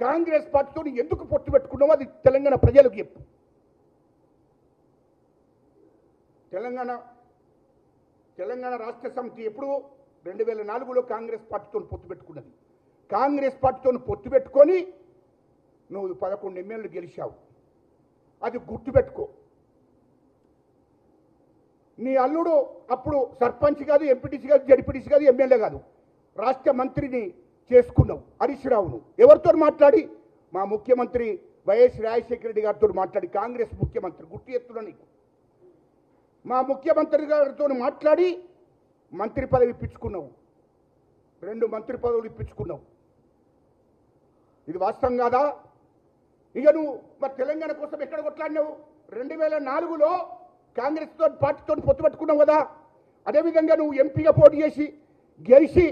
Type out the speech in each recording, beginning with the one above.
కాంగ్రెస్ పార్టీతో ఎందుకు పొత్తు పెట్టుకున్నావో అది తెలంగాణ ప్రజలకు చెప్పు. తెలంగాణ రాష్ట్ర సమితి ఎప్పుడు 2004లో కాంగ్రెస్ పార్టీతో పొత్తు పెట్టుకున్నది. కాంగ్రెస్ పార్టీతో పొత్తు పెట్టుకొని నువ్వు 11 ఎమ్మెల్యేలు గెలిచావు. అది గుర్తుపెట్టుకో. నీ అల్లుడు అప్పుడు సర్పంచ్ కాదు, ఎంపీటీసీ కాదు, జడ్పీటీసీ కాదు, ఎమ్మెల్యే కాదు, రాష్ట్ర మంత్రిని చేసుకున్నావు హరీష్ రావును. ఎవరితో మాట్లాడి? మా ముఖ్యమంత్రి వైఎస్ రాజశేఖర రెడ్డి గారితో మాట్లాడి, కాంగ్రెస్ ముఖ్యమంత్రి, గుర్తు ఎత్తున్నా నీకు. మా ముఖ్యమంత్రి గారితో మాట్లాడి మంత్రి పదవి ఇప్పించుకున్నావు, 2 మంత్రి పదవులు ఇప్పించుకున్నావు. ఇది వాస్తవం కాదా? ఇక నువ్వు మరి తెలంగాణ కోసం ఎక్కడ కొట్లాడినావు? 2004లో కాంగ్రెస్ పార్టీతో పొత్తు పెట్టుకున్నావు కదా. అదేవిధంగా నువ్వు ఎంపీగా పోటీ చేసి గెలిచి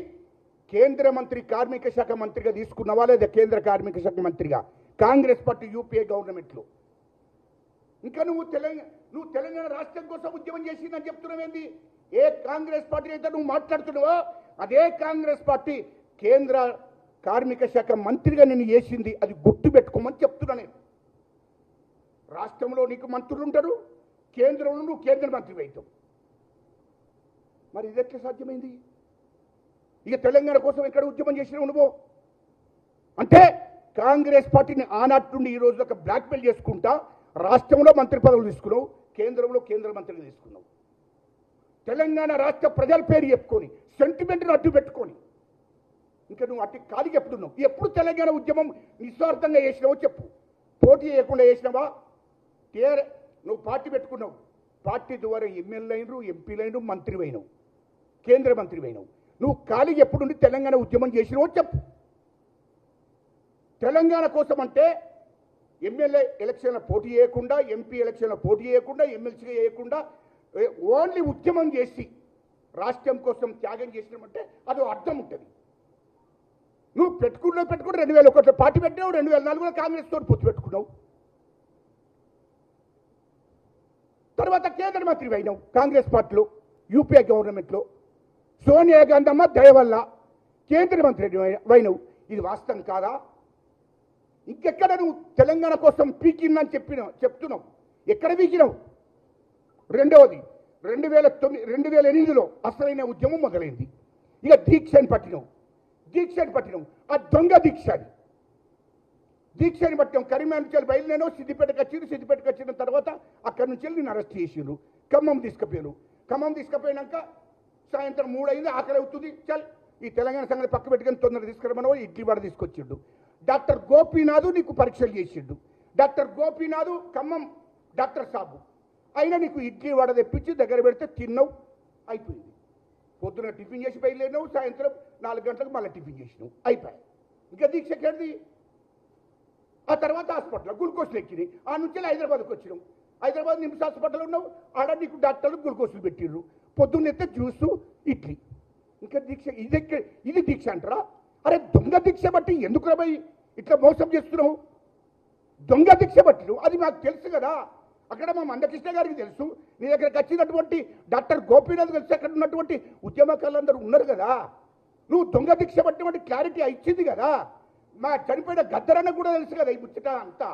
కేంద్ర మంత్రి, కార్మిక శాఖ మంత్రిగా తీసుకున్నావా లేదా? కేంద్ర కార్మిక శాఖ మంత్రిగా కాంగ్రెస్ పార్టీ యూపీఏ గవర్నమెంట్లో. ఇంకా నువ్వు తెలంగాణ రాష్ట్రం కోసం ఉద్యమం చేసిందని చెప్తున్నావేంది? ఏ కాంగ్రెస్ పార్టీ అయితే నువ్వు మాట్లాడుతున్నావో అదే కాంగ్రెస్ పార్టీ కేంద్ర కార్మిక శాఖ మంత్రిగా నిన్ను చేసింది. అది గుర్తు పెట్టుకోమని చెప్తున్నా నేను. రాష్ట్రంలో నీకు మంత్రులు ఉంటారు, కేంద్రంలో నువ్వు కేంద్ర మంత్రి అవుతావు. మరి ఇది ఎట్లా సాధ్యమైంది? ఇక తెలంగాణ కోసం ఎక్కడ ఉద్యమం చేసినావు నువ్వు? అంటే కాంగ్రెస్ పార్టీని ఆనాటి నుండి ఈ రోజు ఒక బ్లాక్మెయిల్ చేసుకుంటా రాష్ట్రంలో మంత్రి పదవులు తీసుకున్నావు, కేంద్రంలో కేంద్ర మంత్రిని తీసుకున్నావు. తెలంగాణ రాష్ట్ర ప్రజల పేరు చెప్పుకొని, సెంటిమెంట్ను అడ్డు పెట్టుకొని ఇంకా నువ్వు అట్టి కాలికి ఎప్పుడున్నావు? ఎప్పుడు తెలంగాణ ఉద్యమం నిస్వార్థంగా చేసినావో చెప్పు. పోటీ చేయకుండా చేసినావా? నువ్వు పార్టీ పెట్టుకున్నావు, పార్టీ ద్వారా ఎమ్మెల్యే అయినరు, ఎంపీలు అయినరు, మంత్రి అయినవు, కేంద్ర మంత్రి అయినవు. నువ్వు ఖాళీకి ఎప్పుడుండి తెలంగాణ ఉద్యమం చేసినావో చెప్పు. తెలంగాణ కోసం అంటే ఎమ్మెల్యే ఎలక్షన్లో పోటీ చేయకుండా, ఎంపీ ఎలక్షన్లో పోటీ చేయకుండా, ఎమ్మెల్సీగా చేయకుండా ఓన్లీ ఉద్యమం చేసి రాష్ట్రం కోసం త్యాగం చేసినామంటే అదో అర్థం ఉంటుంది. నువ్వు పెట్టుకుని 2001 పార్టీ పెట్టావు, 2004లో కాంగ్రెస్ తోటి పొత్తు పెట్టుకున్నావు. తర్వాత కేంద్ర మంత్రి అయినావు కాంగ్రెస్ పార్టీలో, యూపీఏ గవర్నమెంట్లో. సోనియా గాంధీ అమ్మ దయ వల్ల కేంద్ర మంత్రి అయినావు. ఇది వాస్తవం కాదా? ఇంకెక్కడ నువ్వు తెలంగాణ కోసం పీకిందని చెప్తున్నావు? ఎక్కడ పీకినావు? రెండవది 2008లో అసలైన ఉద్యమం మొదలైంది. ఇక దీక్షని పట్టినావు. ఆ దొంగ దీక్షని పట్టాం. కరీంనగర్ నుంచి బయలుదేరో సిద్దిపేటకు వచ్చిన తర్వాత అక్కడి నుంచి నేను అరెస్ట్ చేసిండ్రు, ఖమ్మం తీసుకుపోయినాక సాయంత్రం 3 అయింది, ఆకలి అవుతుంది, చల్ ఈ తెలంగాణ సంగతి పక్క పెట్టుకొని తొందరగా తీసుకురమని ఇడ్లీ వడ తీసుకొచ్చిండు. డాక్టర్ గోపీనాథ్ నీకు పరీక్షలు చేసిండు. డాక్టర్ గోపీనాథ్ ఖమ్మం డాక్టర్ సాబు అయినా నీకు ఇడ్లీ వడ తెప్పించి దగ్గర పెడితే తిన్నావు, అయిపోయింది. పొద్దున టిఫిన్ చేసి బయలుదేరినావు, సాయంత్రం 4 గంటలకు మళ్ళీ టిఫిన్ చేసినావు, అయిపోయాయి. ఇంకా దీక్ష ఎక్కడిది? ఆ తర్వాత హాస్పిటల్ గ్లూకోజ్లు ఎక్కినాయి. ఆ నుంచి హైదరాబాద్కి వచ్చినావు. హైదరాబాద్ నిమ్స్ హాస్పిటల్ ఉన్నావు. ఆడ నీకు డాక్టర్లు గ్లూకోజ్లు పెట్టిర్రు. పొద్దున్నెత్తే జ్యూసు, ఇడ్లీ. ఇంకా దీక్ష ఇది దీక్ష అంటారా? అరే దొంగ దీక్ష బట్టి ఎందుకు రాబోయి ఇట్లా మోసం చేస్తున్నావు? దొంగ దీక్ష బట్టి అది మాకు తెలుసు కదా. అక్కడ మా మందకృష్ణ గారికి తెలుసు, నీ దగ్గరకు వచ్చినటువంటి డాక్టర్ గోపీనాథ్ తెలుసు, అక్కడ ఉన్నటువంటి ఉద్యమకారులందరూ ఉన్నారు కదా. నువ్వు దొంగ దీక్ష బట్టి క్లారిటీ ఇచ్చింది కదా. మా చనిపోయిన గద్దరన్న కూడా తెలుసు కదా ఈ ముచ్చట అంతా.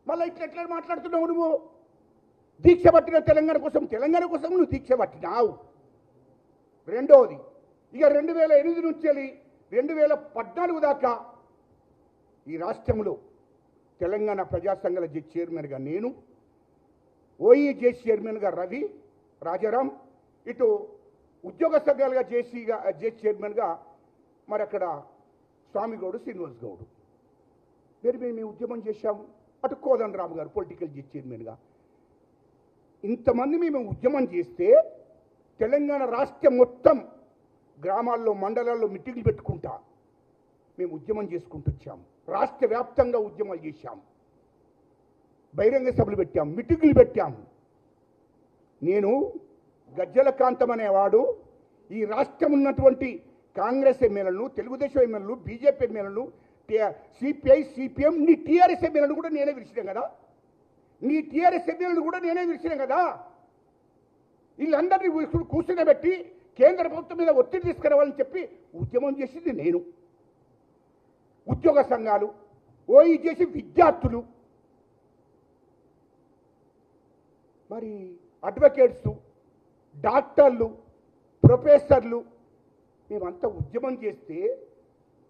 మళ్ళీ ఎట్లా మాట్లాడుతున్నావు నువ్వు? దీక్ష పట్టిన తెలంగాణ కోసం నువ్వు దీక్ష పట్టినావు. రెండవది ఇక 2008 నుంచి 2014 దాకా ఈ రాష్ట్రంలో తెలంగాణ ప్రజా సంఘాల చైర్మన్గా నేను, ఓఈజే చైర్మన్గా రవి రాజారాం, ఇటు ఉద్యోగ సంఘాలుగా జే చైర్మన్గా మరి అక్కడ స్వామిగౌడు, శ్రీనివాస్ గౌడు. మేము ఉద్యమం చేశాము. అటు కోదండరాము గారు పొలిటికల్ చైర్మన్గా. ఇంతమంది మేము ఉద్యమం చేస్తే తెలంగాణ రాష్ట్రం మొత్తం గ్రామాల్లో, మండలాల్లో మీటింగ్లు పెట్టుకుంటా మేము ఉద్యమం చేసుకుంటూ వచ్చాము. రాష్ట్ర వ్యాప్తంగా ఉద్యమాలు చేశాము, బహిరంగ సభలు పెట్టాము, మీటింగులు పెట్టాము. నేను గజ్జల కాంతం అనేవాడు ఈ రాష్ట్రం ఉన్నటువంటి కాంగ్రెస్ ఎమ్మెల్యేలను, తెలుగుదేశం ఎమ్మెల్యేలు, బీజేపీ ఎమ్మెల్యేలను, సిపిఐ, సిపిఎం, నీ టీఆర్ఎస్ ఎమ్మెల్యేలను కూడా నేనే విడిచినాం కదా. వీళ్ళందరినీ కూర్చునబెట్టి కేంద్ర ప్రభుత్వం మీద ఒత్తిడి తీసుకురావాలని చెప్పి ఉద్యమం చేసింది నేను. ఉద్యోగ సంఘాలు, ఓయి చేసి విద్యార్థులు, మరి అడ్వకేట్స్, డాక్టర్లు, ప్రొఫెసర్లు మేమంతా ఉద్యమం చేస్తే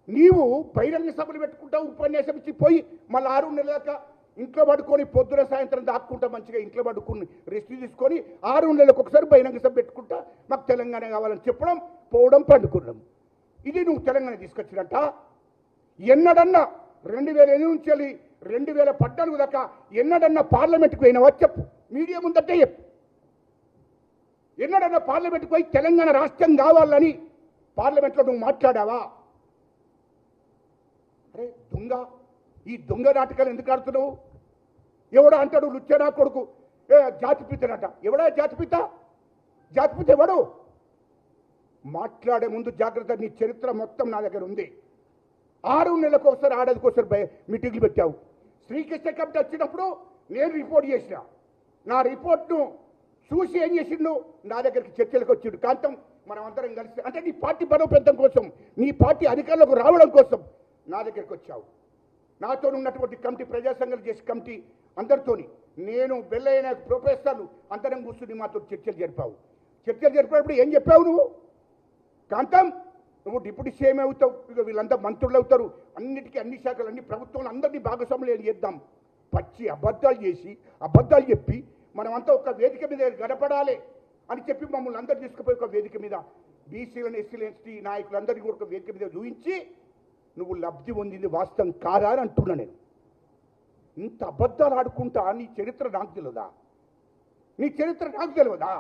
నీవు బహిరంగ సభలు పెట్టుకుంటావు, ఉపన్యాసం ఇచ్చి పోయి మళ్ళీ 6 నెలల దాకా ఇంట్లో పడుకొని పొద్దున సాయంత్రం దాక్కుంటా మంచిగా ఇంట్లో పడుకుని రెస్ట్ తీసుకొని 6 నెలలకు ఒకసారి బహిరంగ సభ పెట్టుకుంటా మాకు తెలంగాణ కావాలని చెప్పడం, పోవడం, పండుకోవడం. ఇది నువ్వు తెలంగాణ తీసుకొచ్చినట్ట? ఎన్నడన్నా 2008 నుంచి 2014 దాకా ఎన్నడన్నా పార్లమెంట్కి పోయినావా చెప్పు, మీడియా ముందంటే చెప్పు. ఎన్నడన్నా పార్లమెంట్కి పోయి తెలంగాణ రాష్ట్రం కావాలని పార్లమెంట్లో నువ్వు మాట్లాడావా? అరే దొంగ, ఈ దొంగ నాటకాలు ఎందుకు ఆడుతున్నావు? ఎవడో అంటాడు లుచ్చనా కొడుకు జాతిపితనట. ఎవడా జాతిపిత? జాతిపిత ఎవడు? మాట్లాడే ముందు జాగ్రత్త. నీ చరిత్ర మొత్తం నా దగ్గర ఉంది. 6 నెలలకు ఒకసారి ఆడదికోసారి మీటింగ్లు పెట్టావు. శ్రీకృష్ణ కమిటీ వచ్చినప్పుడు నేను రిపోర్ట్ చేసిన. నా రిపోర్ట్ను చూసి ఏం చేసిండు, నా దగ్గరికి చర్చలకు వచ్చిండు. కాంతం మనం అందరం కలిసి, అంటే నీ పార్టీ బలోపేతం కోసం, నీ పార్టీ అధికారులకు రావడం కోసం నా దగ్గరికి వచ్చావు. నాతో ఉన్నటువంటి కమిటీ, ప్రజా సంఘాలు చేసే కమిటీ అందరితోని, నేను బెల్లైన ప్రొఫెసర్లు అందరం కూర్చుని మాతో చర్చలు జరిపావు. చర్చలు జరిపినప్పుడు ఏం చెప్పావు నువ్వు? కాంతం, నువ్వు డిప్యూటీ సీఎం అవుతావు, ఇక వీళ్ళంతా మంత్రులు అవుతారు, అన్నిటికీ అన్ని శాఖలు అన్ని ప్రభుత్వంలో అందరినీ భాగస్వాములు చేద్దాం. పచ్చి అబద్ధాలు చేసి, అబద్ధాలు చెప్పి మనమంతా ఒక వేదిక మీద గడపడాలి అని చెప్పి మమ్మల్ని అందరూ తీసుకుపోయి ఒక వేదిక మీద బీసీలను, ఎస్సీలు, ఎస్టీ నాయకులందరినీ కూడా ఒక వేదిక మీద చూపించి నువ్వు లబ్ధి పొందింది వాస్తవం కాదా అని అంటున్నా నేను. ఇంత అబద్ధాలు ఆడుకుంటా నీ చరిత్ర నాకు తెలియదా? నీ చరిత్ర నాకు తెలియదా?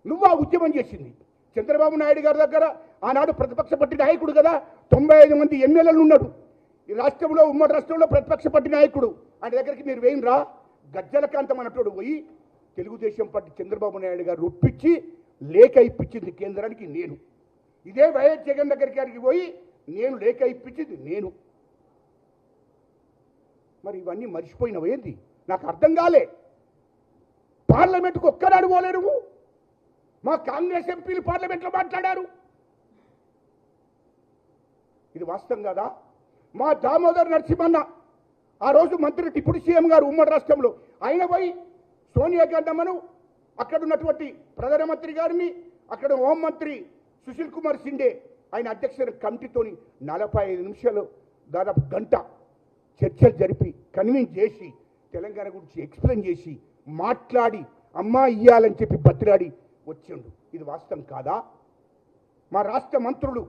నువ్వు ఆ ఉద్యమం చేసింది చంద్రబాబు నాయుడు గారి దగ్గర. ఆనాడు ప్రతిపక్ష పార్టీ నాయకుడు కదా, 95 మంది ఎమ్మెల్యేలు ఉన్నాడు ఈ రాష్ట్రంలో, ఉమ్మడి రాష్ట్రంలో ప్రతిపక్ష పార్టీ నాయకుడు. ఆయన దగ్గరికి మీరు వేయినరా? గజ్జలకాంతం అన్నట్టు పోయి తెలుగుదేశం పార్టీ చంద్రబాబు నాయుడు గారు ఒప్పించి లేఖ ఇప్పించింది కేంద్రానికి నేను. ఇదే వైఎస్ జగన్ దగ్గరికి పోయి నేను లేఖ ఇప్పించింది నేను. మరి ఇవన్నీ మర్చిపోయినవేంది? నాకు అర్థం కాలే. పార్లమెంట్కు ఒక్కనాడు పోలే నువ్వు. మా కాంగ్రెస్ ఎంపీలు పార్లమెంట్లో మాట్లాడారు. ఇది వాస్తవం కదా? మా దామోదర్ నరసింహన్న ఆ రోజు మంత్రి, డిప్యూటీ సీఎం గారు ఉమ్మడి రాష్ట్రంలో, ఆయన పోయి సోనియా గాంధీను, అక్కడ ఉన్నటువంటి ప్రధానమంత్రి గారిని, అక్కడ హోంమంత్రి సుశీల్ కుమార్ సిండే ఆయన అధ్యక్షుల కమిటీతోని 45 నిమిషాలు దాదాపు గంట చర్చలు జరిపి కన్విన్స్ చేసి తెలంగాణ గురించి ఎక్స్ప్లెయిన్ చేసి మాట్లాడి అమ్మా ఇయ్యాలని చెప్పి బతిలాడి వచ్చిండు. ఇది వాస్తవం కాదా? మా రాష్ట్ర మంత్రులు,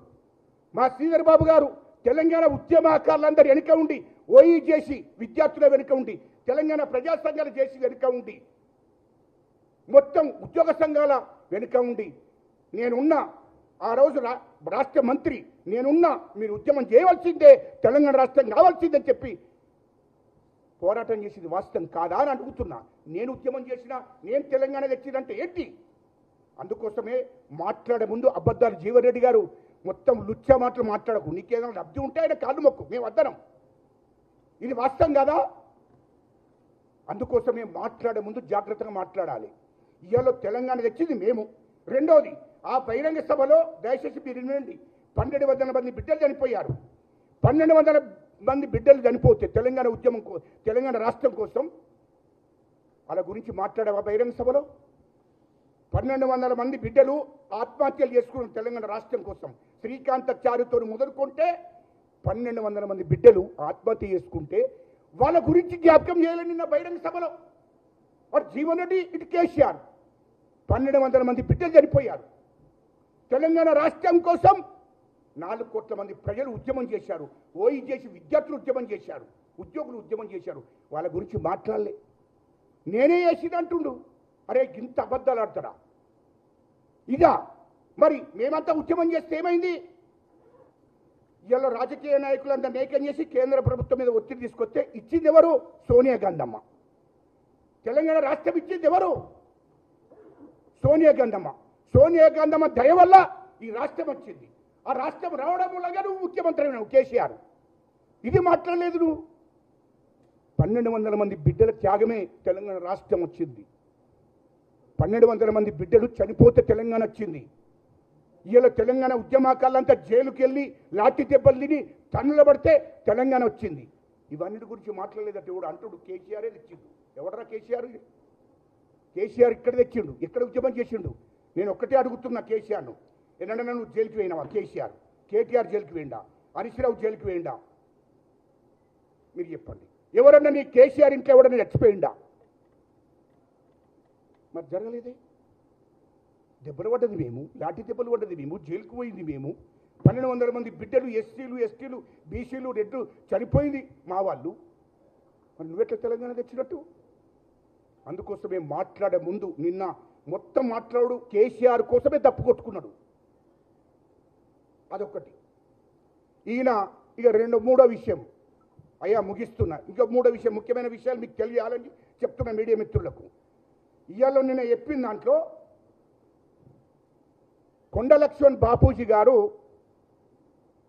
మా శ్రీధర్ బాబు గారు తెలంగాణ ఉద్యమకారులందరూ వెనుక ఉండి, ఓయి చేసి విద్యార్థుల వెనుక ఉండి, తెలంగాణ ప్రజా సంఘాలు చేసి వెనుక ఉండి, మొత్తం ఉద్యోగ సంఘాల వెనుక ఉండి, నేనున్నా ఆ రోజు రాష్ట్ర మంత్రి నేనున్నా, మీరు ఉద్యమం చేయవలసిందే, తెలంగాణ రాష్ట్రం కావాల్సిందని చెప్పి పోరాటం చేసింది వాస్తవం కాదా అని అడుగుతున్నా. నేను ఉద్యమం చేసినా, నేను తెలంగాణ తెచ్చిందంటే ఏంటి? అందుకోసమే మాట్లాడే ముందు అబద్ధాలు. జీవన్రెడ్డి గారు మొత్తం లుచ్చా మాటలు మాట్లాడకు. నీకేదైనా లబ్ధి ఉంటే ఆయన కాళ్ళు మొక్కు, మేము వద్దరం. ఇది వాస్తవం కదా? అందుకోసమే మాట్లాడే ముందు జాగ్రత్తగా మాట్లాడాలి. ఇవాళ తెలంగాణ తెచ్చింది మేము. రెండోది, ఆ బహిరంగ సభలో దయచేసి మీరు వినండి, 1200 మంది బిడ్డలు చనిపోయారు. 1200 మంది బిడ్డలు చనిపోతే తెలంగాణ ఉద్యమం, తెలంగాణ రాష్ట్రం కోసం వాళ్ళ గురించి మాట్లాడావా బహిరంగ సభలో? 1200 మంది బిడ్డలు ఆత్మహత్యలు చేసుకున్న తెలంగాణ రాష్ట్రం కోసం. శ్రీకాంతాచార్యతో మొదలుకుంటే 1200 మంది బిడ్డలు ఆత్మహత్య చేసుకుంటే వాళ్ళ గురించి జ్ఞాపకం చేయాలని నిన్న బహిరంగ సభలో. వాడు జీవన్ రెడ్డి, ఇటు కేసీఆర్, 1200 మంది బిడ్డలు చనిపోయారు. తెలంగాణ రాష్ట్రం కోసం 4 కోట్ల మంది ప్రజలు ఉద్యమం చేశారు. ఓయి చేసి విద్యార్థులు ఉద్యమం చేశారు, ఉద్యోగులు ఉద్యమం చేశారు. వాళ్ళ గురించి మాట్లాడలే. నేనే చేసినంటుండు. అరే ఇంత అబద్ధాలు ఆడతాడా? ఇదా మరి మేమంతా ఉద్యమం చేస్తే ఏమైంది? ఇలా రాజకీయ నాయకులంతా నేకం చేసి కేంద్ర ప్రభుత్వం మీద ఒత్తిడి తీసుకొస్తే ఇచ్చింది ఎవరు? సోనియా గాంధమ్మ. తెలంగాణ రాష్ట్రం ఇచ్చింది ఎవరు? సోనియా గాంధమ్మ. సోనియా గాంధమ్మ దయ వల్ల ఈ రాష్ట్రం వచ్చింది. ఆ రాష్ట్రం రావడం వల్లగా నువ్వు ముఖ్యమంత్రి అయినావు కేసీఆర్. ఇది మాట్లాడలేదు నువ్వు. 1200 మంది బిడ్డల త్యాగమే తెలంగాణ రాష్ట్రం వచ్చింది. 1200 మంది బిడ్డలు చనిపోతే తెలంగాణ వచ్చింది. ఇలా తెలంగాణ ఉద్యమకాలంతా జైలుకి వెళ్ళి లాఠీ దెబ్బలు తిని తన్నులు పడితే తెలంగాణ వచ్చింది. ఇవన్నిటి గురించి మాట్లాడలేదట ఎవడు అంటుడు కేసీఆరే తెచ్చిండు. ఎవడరా కేసీఆర్? కేసీఆర్ ఇక్కడ తెచ్చిండు, ఎక్కడ ఉద్యమం చేసిండు? నేను ఒక్కటే అడుగుతున్నా కేసీఆర్ను, ఎన్నడన్నా నువ్వు జైలుకి పోయినావా? కేసీఆర్, కేటీఆర్ జైలుకి పోయిండా? హరీష్ రావు జైలుకి పోయిండా? మీరు చెప్పండి. ఎవరన్నా నీ కేసీఆర్ ఇంట్లో ఎవడన్నా చచ్చిపోయిండా? మరి జరగలేదే. దెబ్బలు పడ్డది మేము, లాఠీ దెబ్బలు పడ్డది మేము, జైలుకు పోయింది మేము. 1200 మంది బిడ్డలు, ఎస్సీలు, ఎస్టీలు, బీసీలు, రెడ్లు చనిపోయింది మా వాళ్ళు. మరి నువ్వెట్లా తెలంగాణ తెచ్చినట్టు? అందుకోసమే మాట్లాడే ముందు నిన్న మొత్తం మాట్లాడు కేసీఆర్ కోసమే తప్పు కొట్టుకున్నాడు. అదొకటి. ఈయన ఇక మూడో విషయం అయ్యా ముగిస్తున్నా. ఇంకా మూడో విషయం, ముఖ్యమైన విషయాలు మీకు తెలియాలని చెప్తున్నా మీడియా మిత్రులకు. ఇవాళ నిన్న చెప్పిన దాంట్లో కొండ లక్ష్మణ్ బాపూజీ గారు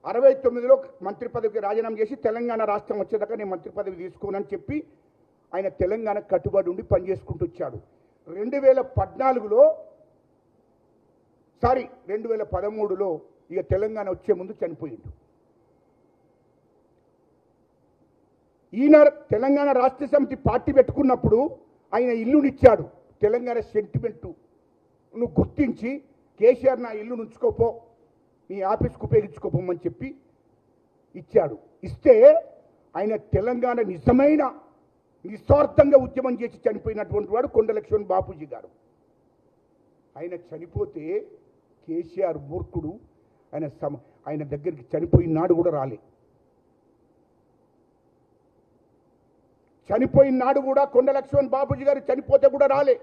69లో మంత్రి పదవికి రాజీనామా చేసి తెలంగాణ రాష్ట్రం వచ్చేదాకా నేను మంత్రి పదవి తీసుకోనని చెప్పి ఆయన తెలంగాణ కట్టుబడి ఉండి పనిచేసుకుంటూ వచ్చాడు. 2013లో ఇక తెలంగాణ వచ్చే ముందు చనిపోయిండు. ఈయన తెలంగాణ రాష్ట్ర సమితి పార్టీ పెట్టుకున్నప్పుడు ఆయన ఇల్లునిచ్చాడు. తెలంగాణ సెంటిమెంటు నువ్వు గుర్తించి కేసీఆర్ నా ఇల్లు ఉంచుకోపో, నీ ఆఫీస్కు ఉపయోగించుకోపోమని చెప్పి ఇచ్చాడు. ఇస్తే ఆయన తెలంగాణ నిజమైన నిస్వార్థంగా ఉద్యమం చేసి చనిపోయినటువంటి వాడు కొండ లక్ష్మణ్ బాపూజీ గారు. ఆయన చనిపోతే కేసీఆర్ మూర్ఖుడు, ఆయన దగ్గరికి చనిపోయిన నాడు కూడా రాలే. చనిపోయిన నాడు కూడా కొండ లక్ష్మణ్ బాపూజీ గారు చనిపోతే కూడా రాలే.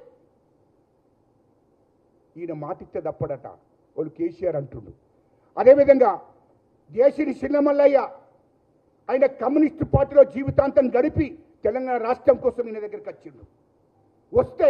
ఈయన మాటిస్తే తప్పడట వాళ్ళు కేసీఆర్ అంటుండు. అదేవిధంగా దేశిని చిన్నమల్లయ్య ఆయన కమ్యూనిస్టు పార్టీలో జీవితాంతం గడిపి తెలంగాణ రాష్ట్రం కోసం ఈయన దగ్గరికి వచ్చిండు. వస్తే